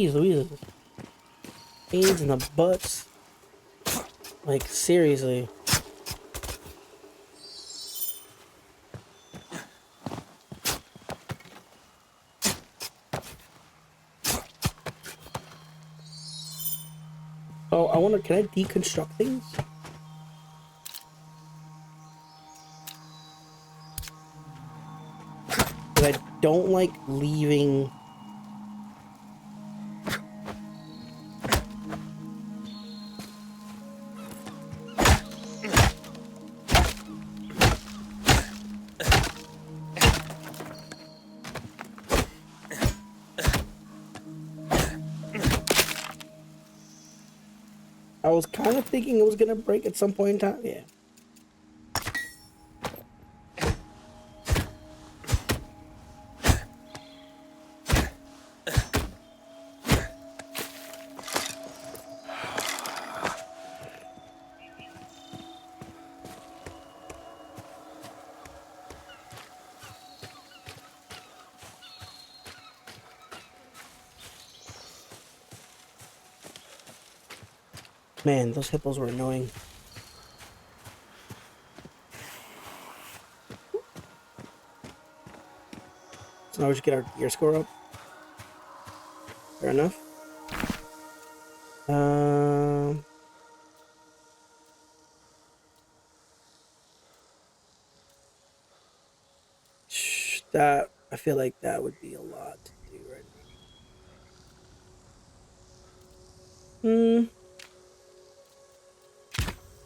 Jeez Louise. Pains in the butts. Like, seriously. Oh, I wonder, can I deconstruct things? But I don't like leaving. I was kind of thinking it was gonna break at some point in time. Yeah. Man, those hippos were annoying. So now we should get our gear score up. Fair enough. That, I feel like that would be a lot to do right now.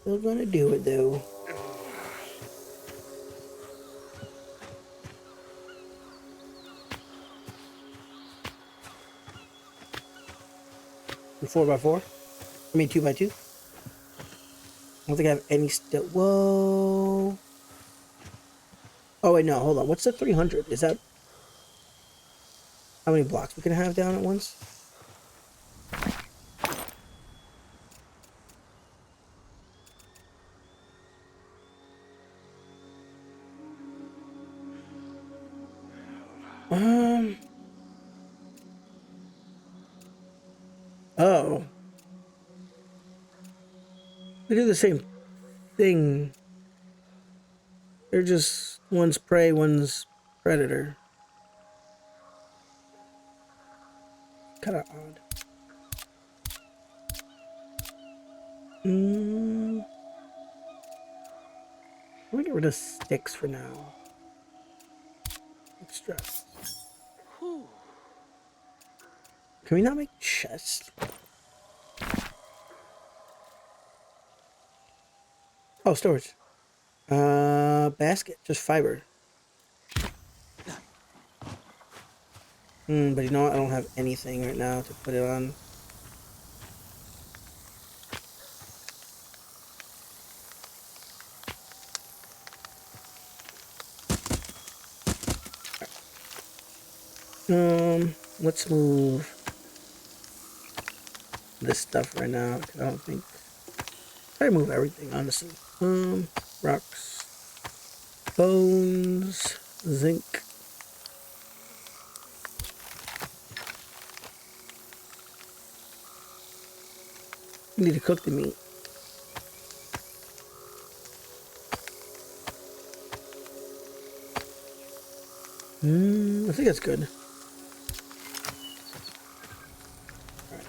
Still gonna do it though. And 4x4. I mean 2x2. I don't think I have any still. Whoa. Oh wait, no, hold on. What's the 300? Is that how many blocks we can have down at once? Oh. They do the same thing. They're just one's prey, one's predator. Kind of odd. I'm gonna get rid of sticks for now. Extra. Can we not make chests? Oh, storage. Basket, just fiber. But you know what? I don't have anything right now to put it on. Let's move this stuff right now. I don't think. I move everything, honestly. Rocks, bones, zinc. We need to cook the meat. I think that's good. Right.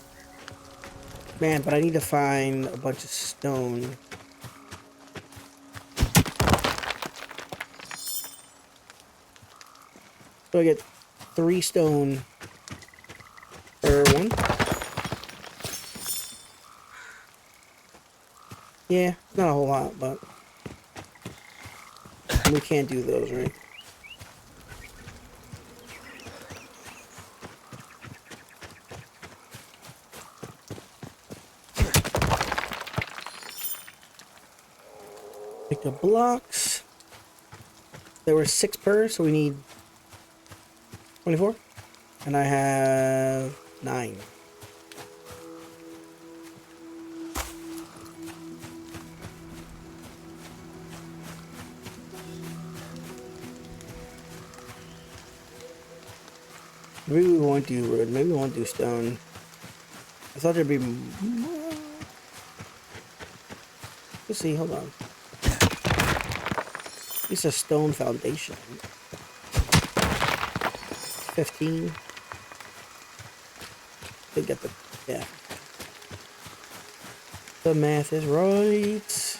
Man, but I need to find a bunch of stone. So I get 3 stone per one. Yeah, not a whole lot, but we can't do those, right? Picked up blocks. There were 6 per, so we need 24. And I have 9. Maybe we won't do wood. Maybe we won't do stone. I thought there'd be more. Let's see, hold on. It's a stone foundation. 15. They get the, yeah. The math is right.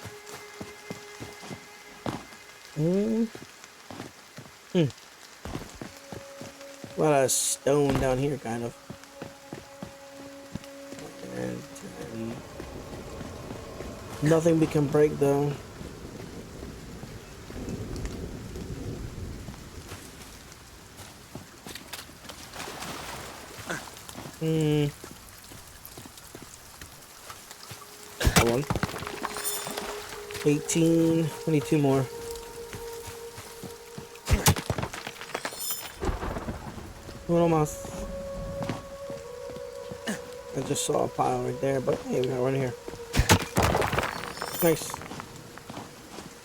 A lot of stone down here, kind of. And nothing we can break, though. Hold on. 18. We need 2 more. One almost. I just saw a pile right there, but hey, we got one here. Nice.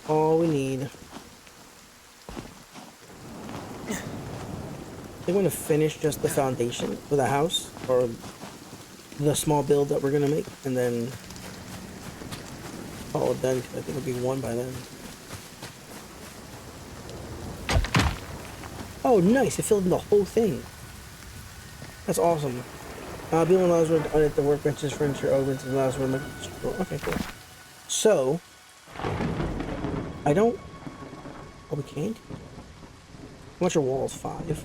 All we need. I think I'm gonna finish just the foundation for the house, or the small build that we're gonna make, and then call it done, because I think it'll be 1 by then. Oh, nice! It filled in the whole thing. That's awesome. Building allows me to edit the workbenches, furniture, ovens, and allows me to make. Okay, cool. So, I don't. Oh, we can't. How much are walls? 5.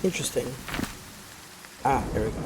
Interesting. Ah, there we go.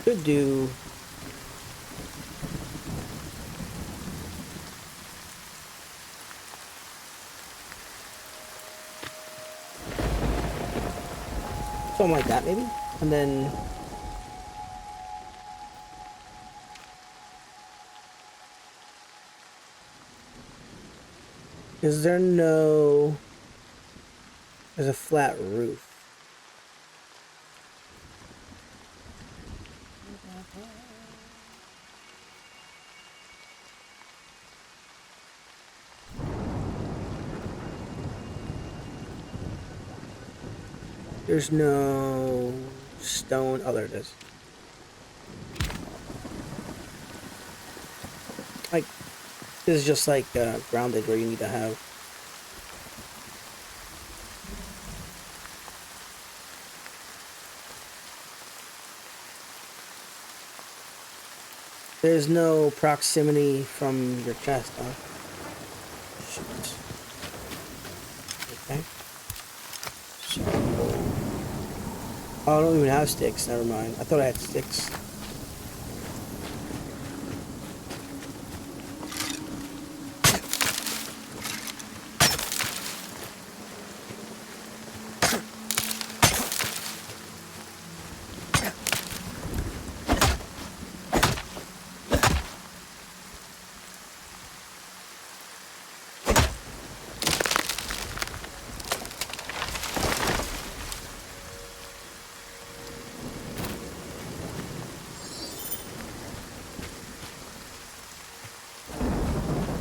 Could do. Something like that, maybe? And then. Is there no. There's a flat roof. There's no stone. Oh, there it is. Like, this is just like grounded where you need to have. There's no proximity from your chest, huh? Shoot. Okay. So. Oh, I don't even have sticks. Never mind. I thought I had sticks.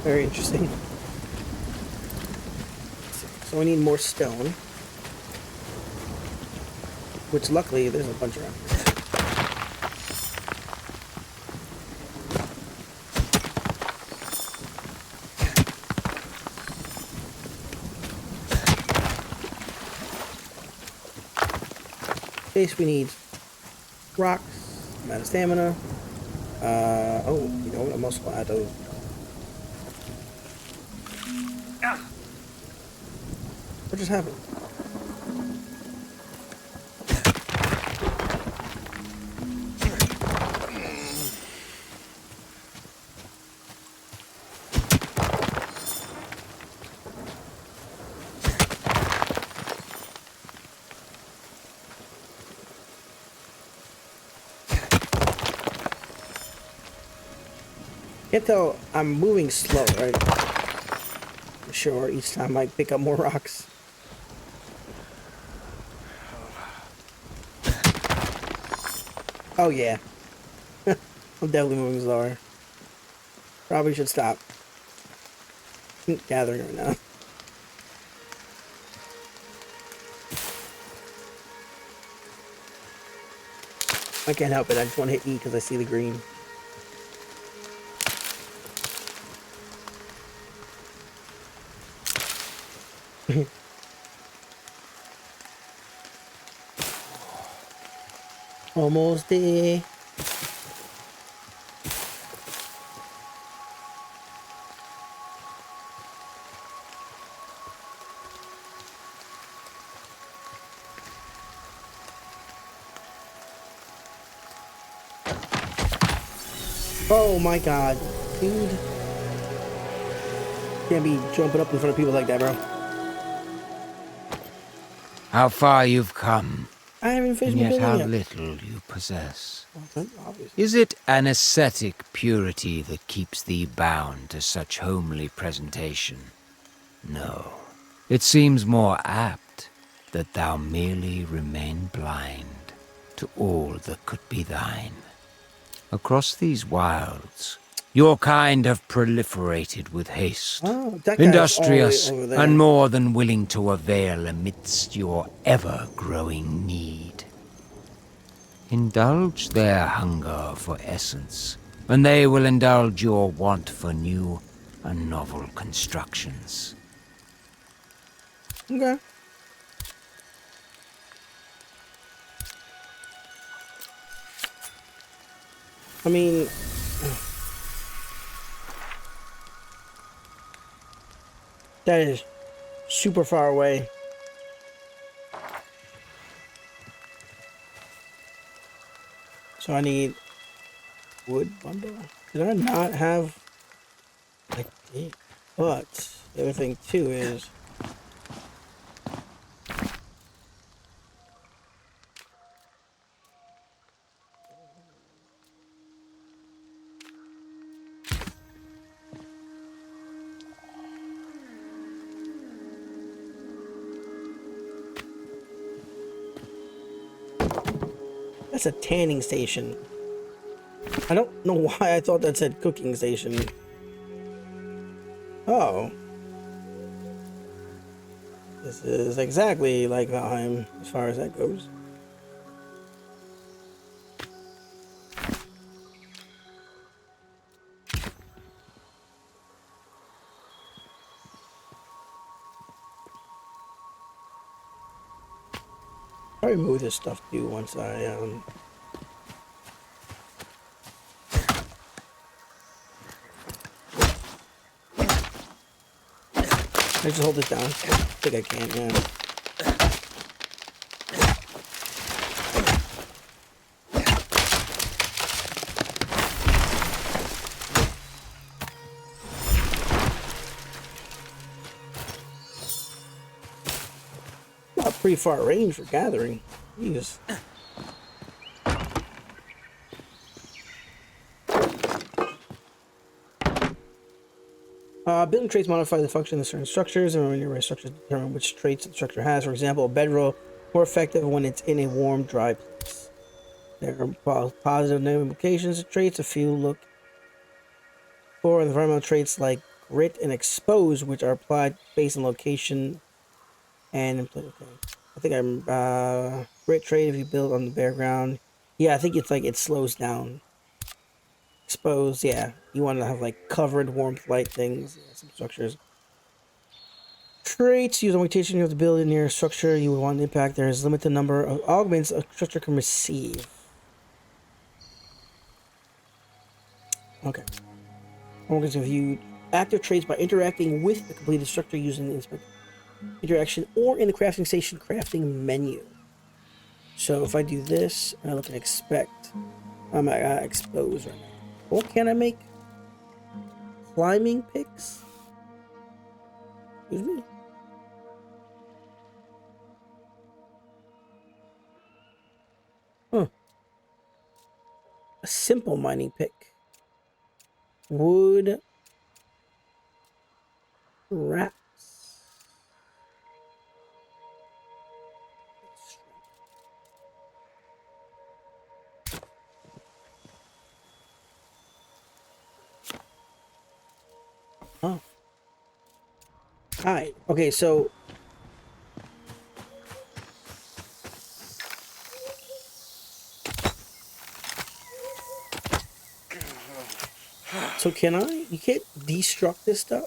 Very interesting. So we need more stone. Which luckily there's a bunch around here. In case we need rocks, I'm out of stamina. Oh, you know what? I'm also out of. What just happened? Can't tell I'm moving slow, right? For sure, each time I pick up more rocks. Oh yeah. I'm definitely moving slower. Probably should stop gathering right now. I can't help it, I just want to hit E because I see the green. Almost there. Oh my god, dude. Can't be jumping up in front of people like that, bro. How far you've come, I haven't finished and my yet how building yet. little you possess. Obviously. Is it an ascetic purity that keeps thee bound to such homely presentation? No. It seems more apt that thou merely remain blind to all that could be thine. Across these wilds, your kind have proliferated with haste, Oh, that guy's industrious all the way over there. and more than willing to avail amidst your ever-growing need. Indulge their hunger for essence, and they will indulge your want for new and novel constructions. Okay. I mean, that is super far away. So I need wood bundle. Did I not have? I did. But the other thing too is that's a tanning station. I don't know why I thought that said cooking station. Oh. This is exactly like Valheim as far as that goes. Probably move this stuff too once I I just hold it down. I think I can, yeah. Not pretty far range for gathering. Jeez. Building traits modify the function of certain structures, and when your structures determine which traits the structure has. For example, a bedroll more effective when it's in a warm, dry place. There are positive and negative implications of traits. A few look for environmental traits like Grit and Expose, which are applied based on location and okay. I think I'm Grit trade if you build on the bare ground. Yeah, I think it's like it slows down. Expose, yeah. You want to have like covered warmth light things. Yeah, some structures. Traits use augmentation. You have to build in your structure. You would want to impact. There is limited number of augments a structure can receive. Okay. Organs are viewed active traits by interacting with the completed structure using the inspect interaction or in the crafting station crafting menu. So if I do this and I look at expect, I'm at expose right now. What can I make? Climbing picks? Excuse me? Huh. A simple mining pick. Wood wraps. Oh. Hi. Okay, so can I? You can't destruct this stuff?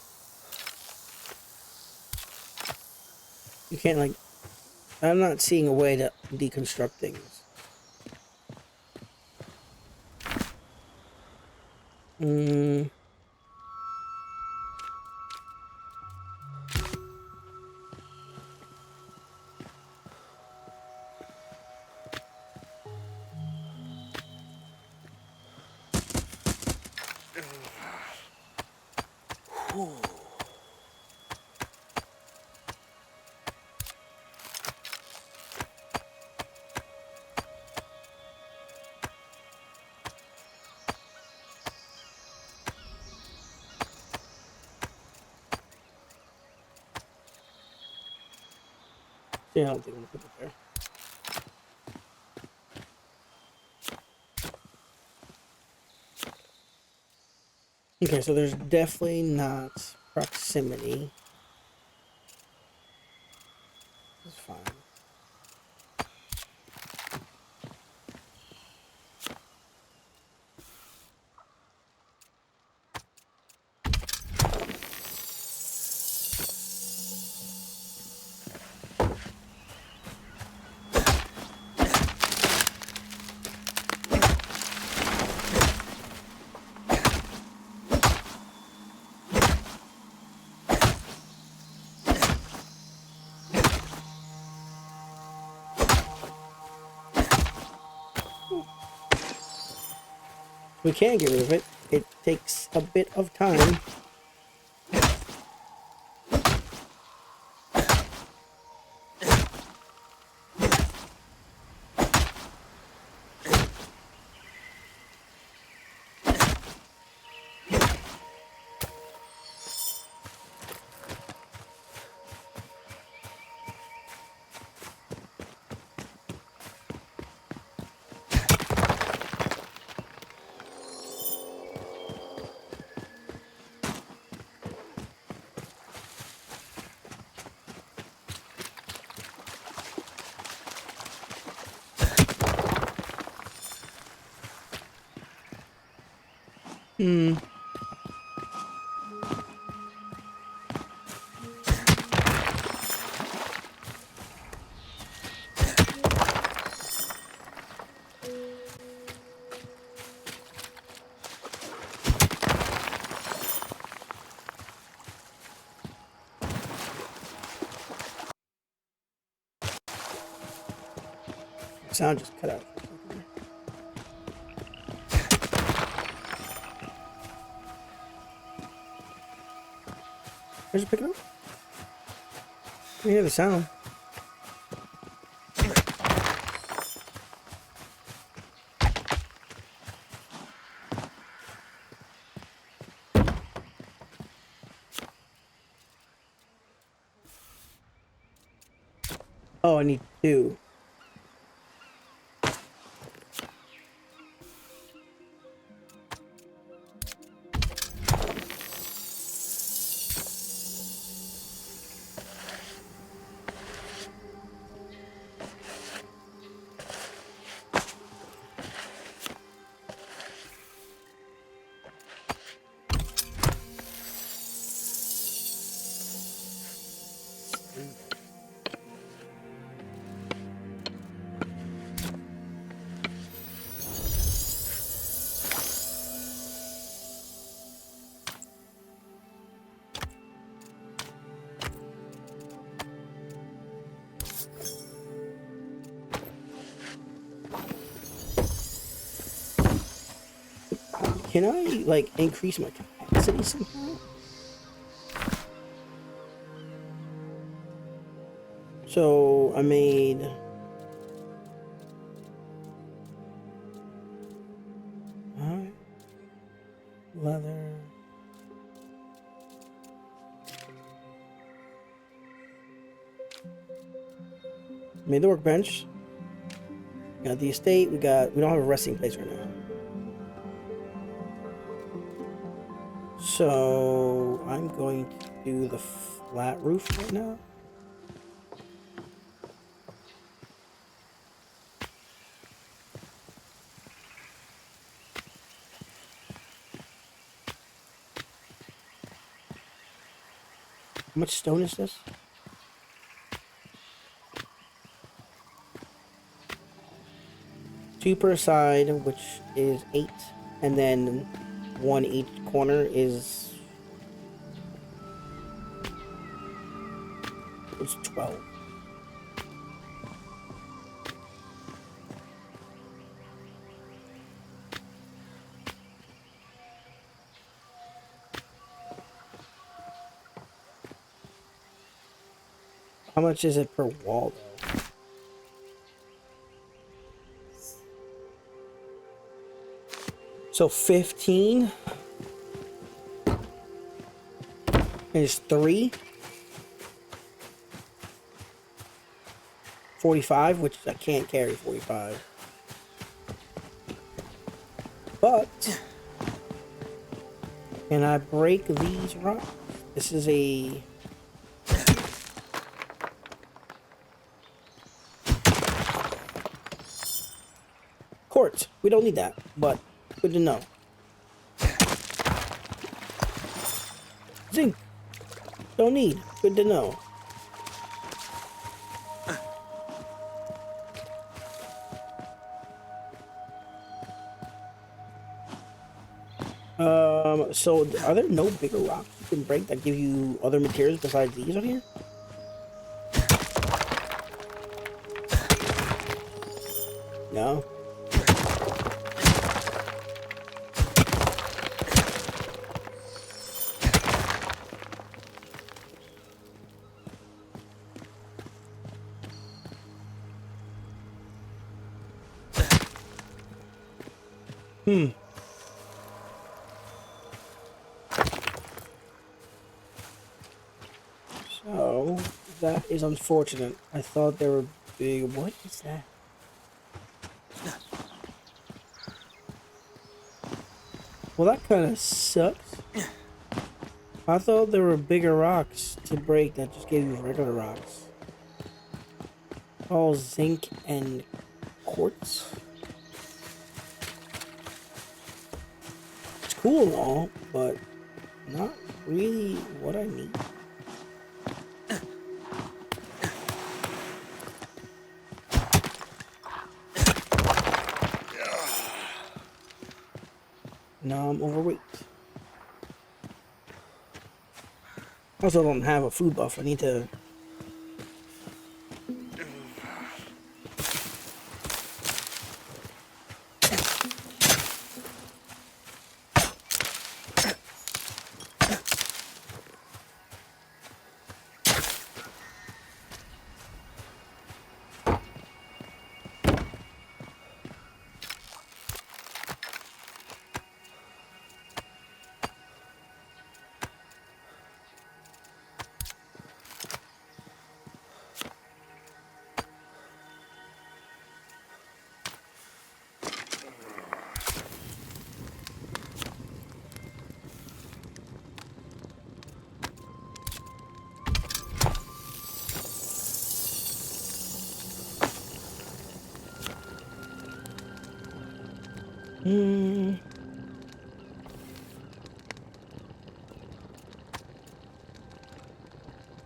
You can't like I'm not seeing a way to deconstruct things. Hmm. Yeah, I don't think I'm gonna put it there. Okay, so there's definitely not proximity. That's fine. We can get rid of it. It takes a bit of time. Hmm. Sound just cut out. Where's it picking up? I hear the sound. Oh, I need two. Can I, like, increase my capacity somehow? So, I made... Alright. Leather. Made the workbench. Got the estate. We don't have a resting place right now. So I'm going to do the flat roof right now. How much stone is this? 2 per side, which is 8, and then 1 each corner is 12. How much is it per wall, though? So 15 is 3. 45, which I can't carry 45. But can I break these rocks? This is a... quartz. We don't need that, but good to know. Zinc. Don't need. Good to know. So are there no bigger rocks you can break that give you other materials besides these on here? No. So that is unfortunate. I thought they were big. What is that? Well, that kind of sucks. I thought there were bigger rocks to break that just gave you regular rocks. All zinc and quartz. It's cool and all, but not really what I need. Now I'm overweight. Also don't have a food buff. I need to...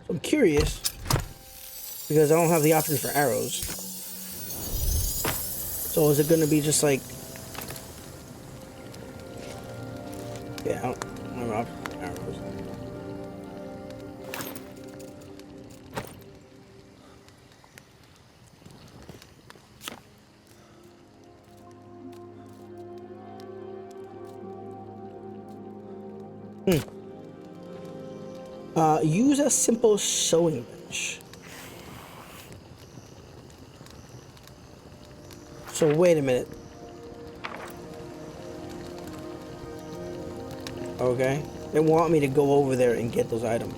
I'm curious because I don't have the option for arrows. So is it going to be just like... Yeah, I don't have an option for arrows. Use a simple sewing bench. So wait a minute. Okay. They want me to go over there and get those items.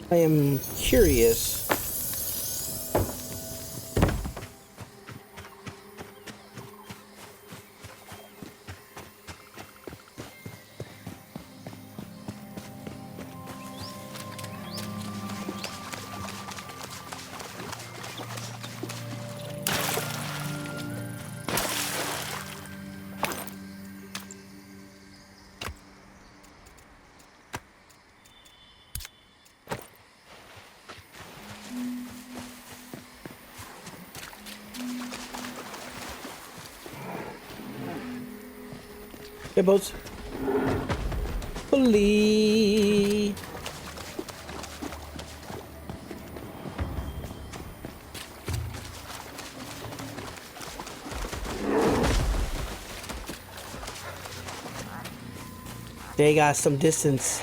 I am curious. Hey, boats. Pulley. They got some distance.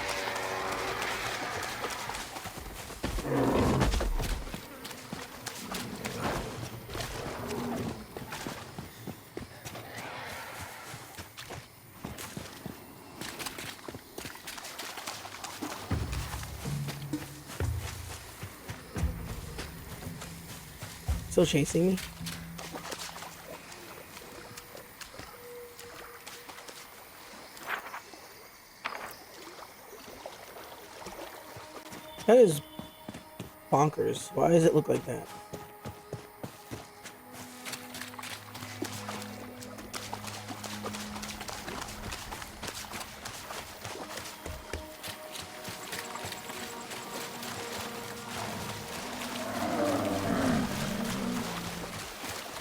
Still chasing me? That is bonkers. Why does it look like that?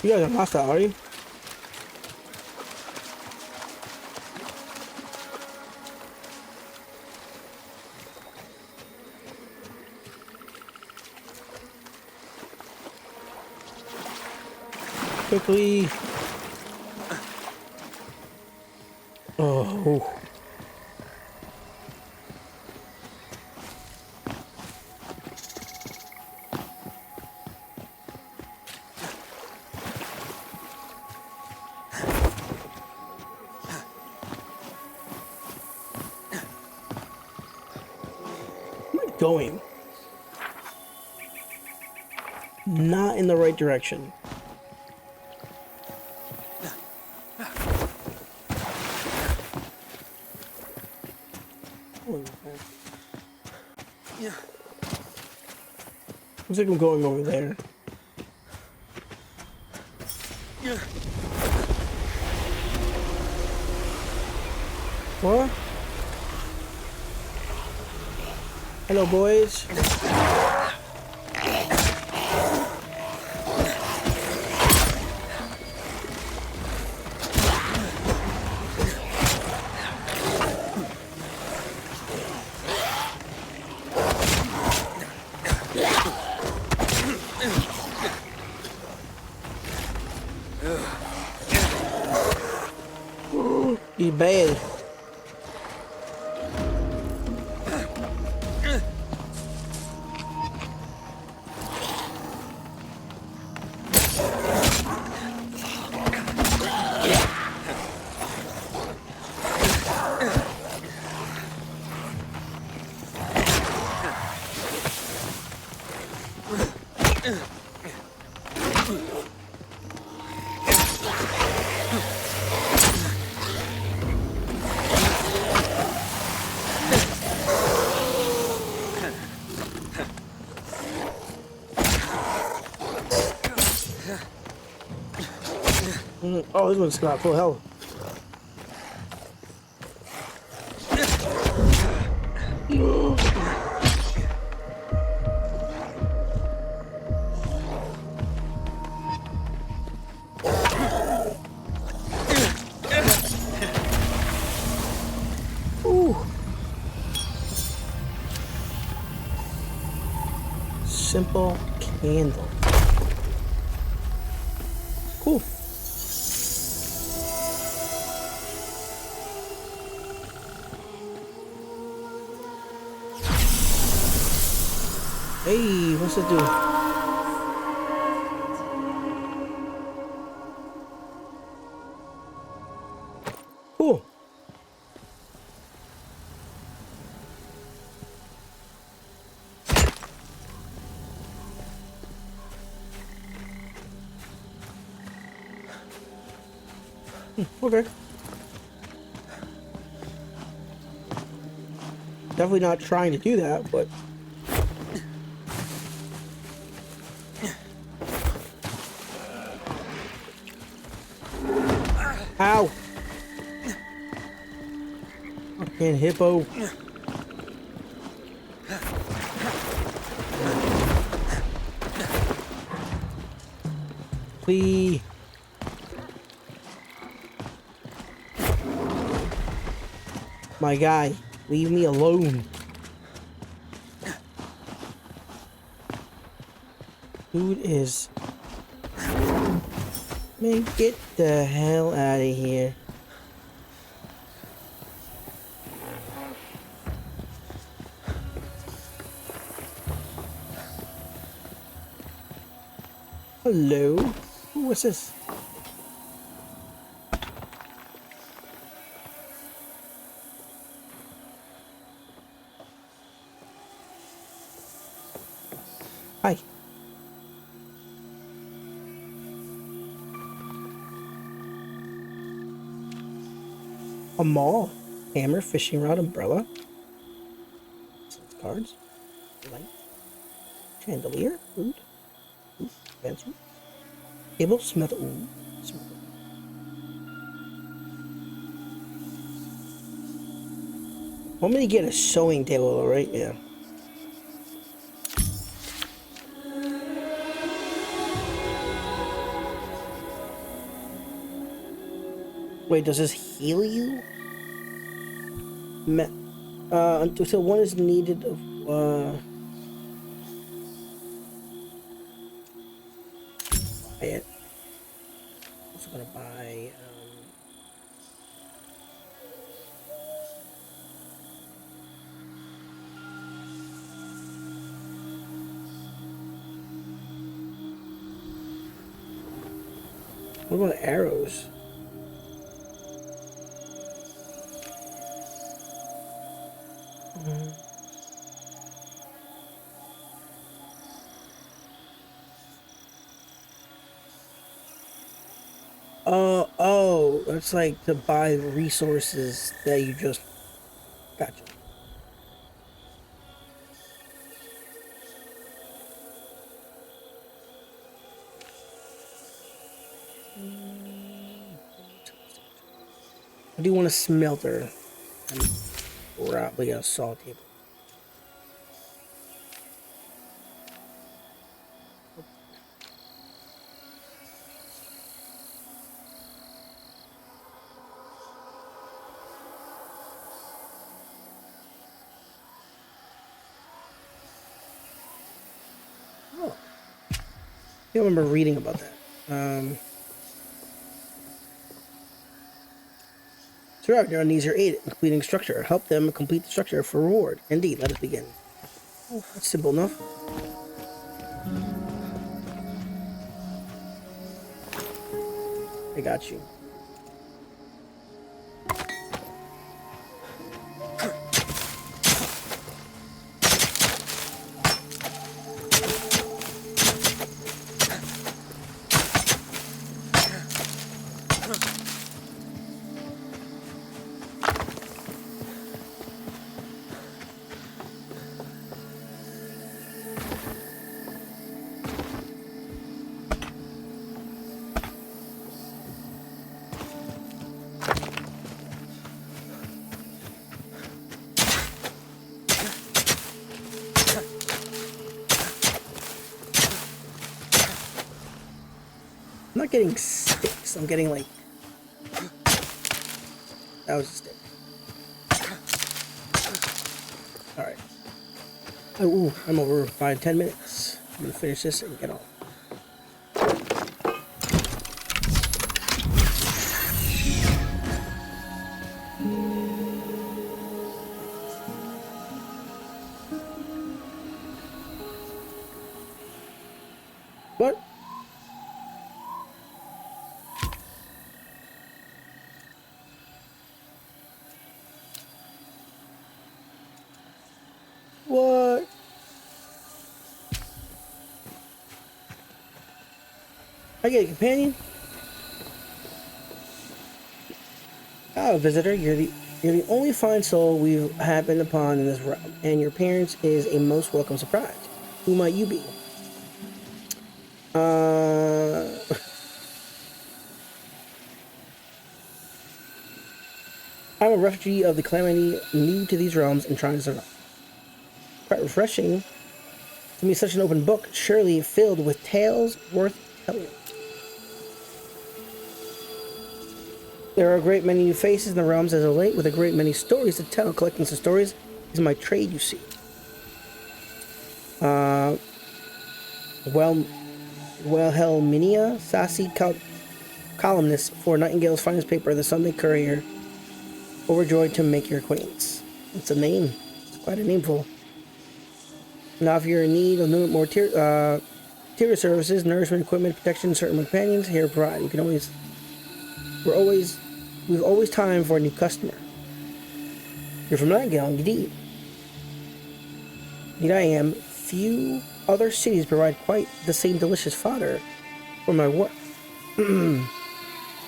You guys are hostile, are you? Quickly. Oh. Going not in the right direction. Looks like I'm going over there. What? Hello, boys. He's bad. Oh, this one's got full health. Ooh. Simple candle. Cool. Hey, what's it do? Cool. Okay. Definitely not trying to do that, but... Ow! Fucking hippo. Please. My guy, leave me alone. Dude is... Man, get the hell out of here. Hello? Ooh, what's this? Hi. A mall. Hammer, fishing rod, umbrella. Cards. Light. Chandelier. Food. Ooh, pencil. Table. Smith. Ooh. Smith. Want me to get a sewing table, right? Yeah. Wait, does this heal you? Until one is needed of, buy it. Also gonna buy, what about arrows? Oh, it's like to buy the resources that you just... Gotcha. I do want a smelter and probably a saw table. Oh, I remember reading about that. Throughout, your needs your aid in completing structure. Help them complete the structure for reward. Indeed, let us begin. Oh, that's simple enough. I got you. getting sticks. I'm getting like... That was a stick. Alright. Oh, ooh, I'm over by 10 minutes. I'm gonna finish this and get on. What? What? I get a companion? Ah, visitor, you're the only fine soul we've happened upon in this realm, and your appearance is a most welcome surprise. Who might you be? I'm a refugee of the calamity, new to these realms and trying to survive. Quite refreshing to meet such an open book, surely filled with tales worth telling. There are a great many new faces in the realms as of late, with a great many stories to tell. Collecting some stories is my trade, you see. Helminia, sassy columnist for Nightingale's finest paper, the Sunday Courier, overjoyed to make your acquaintance. It's a name. It's quite a nameful. Now, if you're in need of more tier services, nourishment, equipment, protection, certain companions, here provide. You can always... We've always time for a new customer. You're from Nightingale, indeed. Indeed I am. Few other cities provide quite the same delicious fodder for my work. You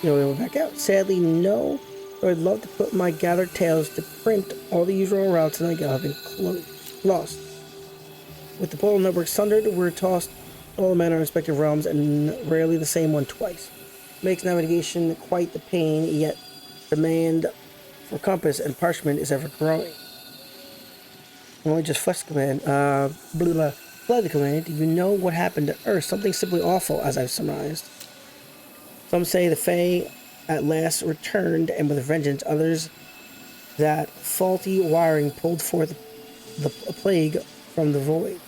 know, we'll back out. Sadly, no. I'd love to put my gathered tales to print. All the usual routes to Nightingale have been lost. With the portal network sundered, we're tossed all manner of respective realms, and rarely the same one twice. Makes navigation quite the pain, yet demand for compass and parchment is ever growing. I'm only just fled the command. Fled the command. Do you know what happened to Earth? Something simply awful, as I've surmised. Some say the Fae at last returned, and with a vengeance. Others that faulty wiring pulled forth the plague from the void.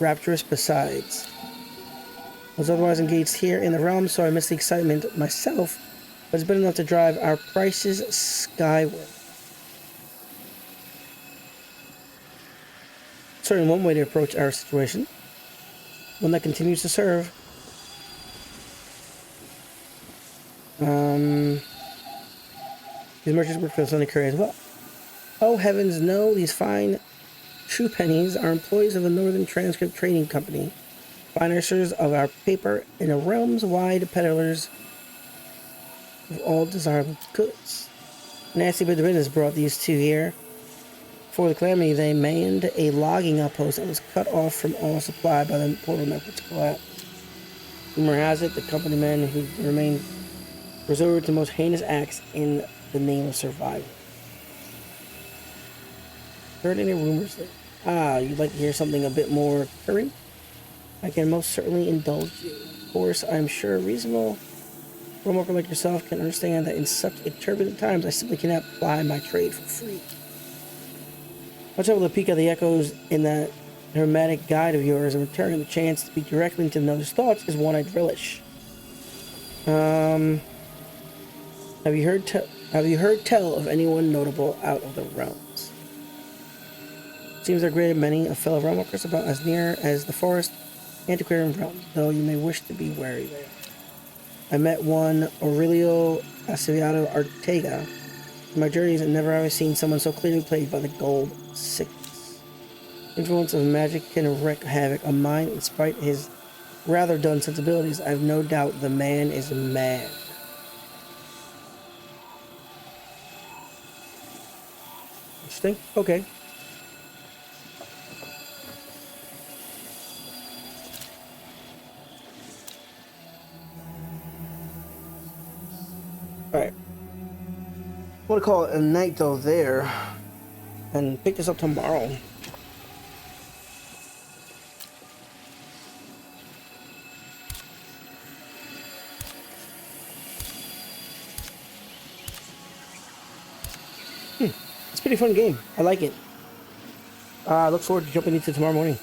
Rapturous besides. I was otherwise engaged here in the realm, so I missed the excitement myself, but it's been enough to drive our prices skyward. Certainly one way to approach our situation, one that continues to serve. These merchants work for the Sunday Courier as well. Oh heavens, no, these fine shoe pennies are employees of the Northern Transcript Trading Company, financiers of our paper and a realms-wide peddlers of all desirable goods. Nasty bit of business brought these two here. For the calamity, they manned a logging outpost that was cut off from all supply by the portal network's collapse. Rumor has it the company men who remained resorted to the most heinous acts in the name of survival. Heard any rumors there? Ah, you'd like to hear something a bit more current? I can most certainly indulge you. Of course, I'm sure a reasonable worker like yourself can understand that in such turbulent times, I simply cannot ply my trade for free. I'll travel to peek at the echoes in that hermetic guide of yours and return. The chance to speak directly into another's thoughts is one I'd relish. Have you heard tell of anyone notable out of the realms? Seems there are great many of fellow realmwalkers about as near as the forest antiquarian realms, though you may wish to be wary there. I met one Aurelio Acevedo Ortega. In my journeys, I've never ever seen someone so clearly plagued by the gold sickness. Influence of magic can wreak havoc on mind, despite his rather dull sensibilities. I have no doubt the man is mad. Interesting. Okay. Alright. I'm gonna call it a night though there. And pick this up tomorrow. pretty fun game. I like it. I look forward to jumping into tomorrow morning.